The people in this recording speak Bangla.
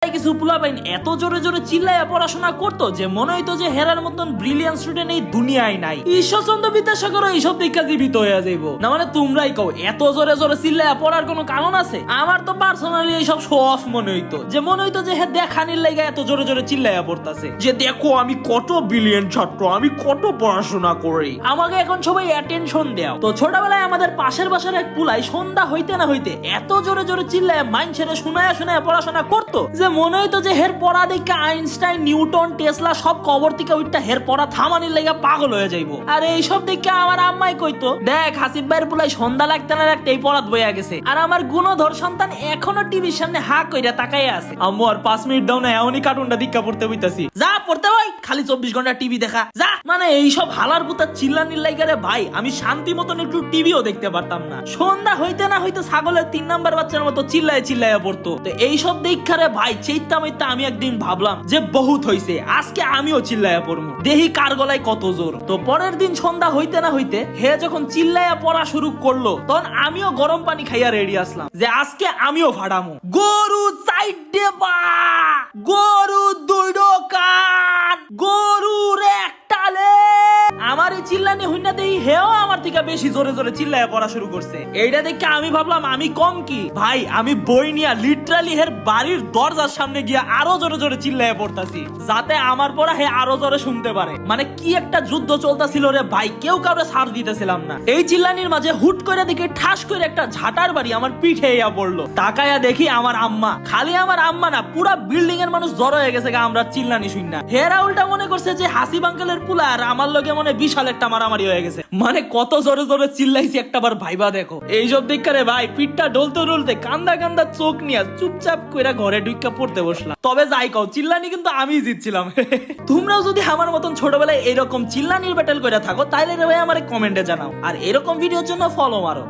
ছোটবেলায় কিছু পোলাপাইন এত জোরে জোরে চিল্লাইয়া পড়াশোনা করতো যে মনে হইতো যে হেরার মতন ব্রিলিয়ান্ট স্টুডেন্ট এই দুনিয়ায় নাই। ঈশ্বরচন্দ্র বিদ্যাসাগর এইসব দেখা জীবিত হয়ে যাইব না। মানে তোমরাই কও এত জোরে জোরে চিল্লাইয়া পড়ার কোনো কারণ আছে? আমার তো পার্সোনালি এইসব শো অফ মনে হইতো, যে মনে হইতো যে হ্যাঁ দেখানির লাইগা এত জোরে জোরে চিল্লাইয়া পড়তাছে, যে দেখো আমি কত ব্রিলিয়ান্ট ছাত্র, আমি কত পড়াশোনা করি, আমাকে এখন সবাই অ্যাটেনশন দাও। তো ছোটবেলায় আমাদের পাশের বাসার এক পুলাই সন্ধ্যা হইতে না হইতে এত জোরে জোরে চিল্লায় মাইন্ড ছেড়ে শোনায়া শোনায়া পড়াশোনা করতো যে মনে হইতো যে হের পড়া দেখে আইনস্টাইন, নিউটন, টেসলা সব কবর থেকে উঠটা হের পড়া থামানির লেগে পাগল হয়ে যাইবো। আর এইসব দেখে আমার আম্মাই কইতো, দেখ হাসিব ভাইয়ের পুলাই সন্ধ্যা লাগতে না লাগতে এই পড়াত বইয়া গেছে, আর আমার গুণধর সন্তান এখনো টিভির সামনে হা কইরা তাকাইয়া আছে। আম্মু আর 5 মিনিট দাও না, এমনই কার্টুনটা দীক্ষা পড়তে হইতাছি, যা পড়তে ভাই, খালি 24 ঘন্টা টিভি দেখা যা। মানে এইসব হালার পুতা চিল্লানির লাইগারে ভাই আমি শান্তি মতন একটু টিভিও দেখতে পারতাম না। সন্ধ্যা হইতে না হইতে ছাগলের 3 নাম্বার বাচ্চার মতো চিল্লায় চিল্লাইয়া পড়তো। তো এইসব দেখারে ভাই চেইতা মাইতা আমি একদিন ভাবলাম যে বহুত হইছে, আজকে আমিও চিল্লাইয়া পড়বো, দেখি কার গলায় কত জোর। তো পরের দিন সন্ধ্যা হইতে না হইতে হে যখন চিল্লাইয়া পড়া শুরু করলো তখন আমিও গরম পানি খাইয়া রেডি আসলাম যে আজকে আমিও ফাড়ামু। গরু চাইডে বা, গরু দুইডো কান, গরুর একটালে। আমার এই চিল্লানি হইনা দেই হেও আমার থেকে বেশি জোরে জোরে চিল্লাইয়া পড়া শুরু করছে। এইটা দেখে আমি ভাবলাম আমি কম কি ভাই, আমি বই নিয়ে লিটারালি হের বাড়ির দরজার সামনে গিয়া আরো জোরে জোরে চিল্লাইয়া পড়তাছি যাতে আমার পড়া হে আরো জোরে শুনতে পারে। মানে কি একটা যুদ্ধ চলতেছিল রে ভাই, কেউ কাউরে ছাড় দিতেছিলাম না। এই চিল্লানির মাঝে হুট করে দেখে ঠাস করে একটা ঝাঁটার বাড়ি আমার পিঠে ইয়া পড়লো। তাকায়া দেখি আমার আম্মা, খালি আমার আম্মা না পুরা বিল্ডিং এর মানুষ জড়ো হয়ে গেছে আমরা চিল্লানি শুন না। হেরা উল্টা মনে করছে যে হাসিব আঙ্কেলের পুলা আর আমার লগে মনে বিশাল একটা মারামারি হয়ে গেছে। মানে কত জোরে জোরে চিল্লাইছি একটাবার ভাইবা দেখো। এইসব দেখে ভাই পিঠটা ডলতে ডলতে কান্দা কান্দা চোখ নিয়ে চুপচাপ কইরা ঘরে ঢুইকা পড়তে বসলাম। তবে যাই কও চিল্লানি কিন্তু আমিই জিতছিলাম। তোমরাও যদি আমার মতন ছোটবেলায় এরকম চিল্লানির ব্যাটেল কইরা থাকো তাইলে রে ভাই আমারে কমেন্টে জানাও, আর এরকম ভিডিওর জন্য ফলো মারো।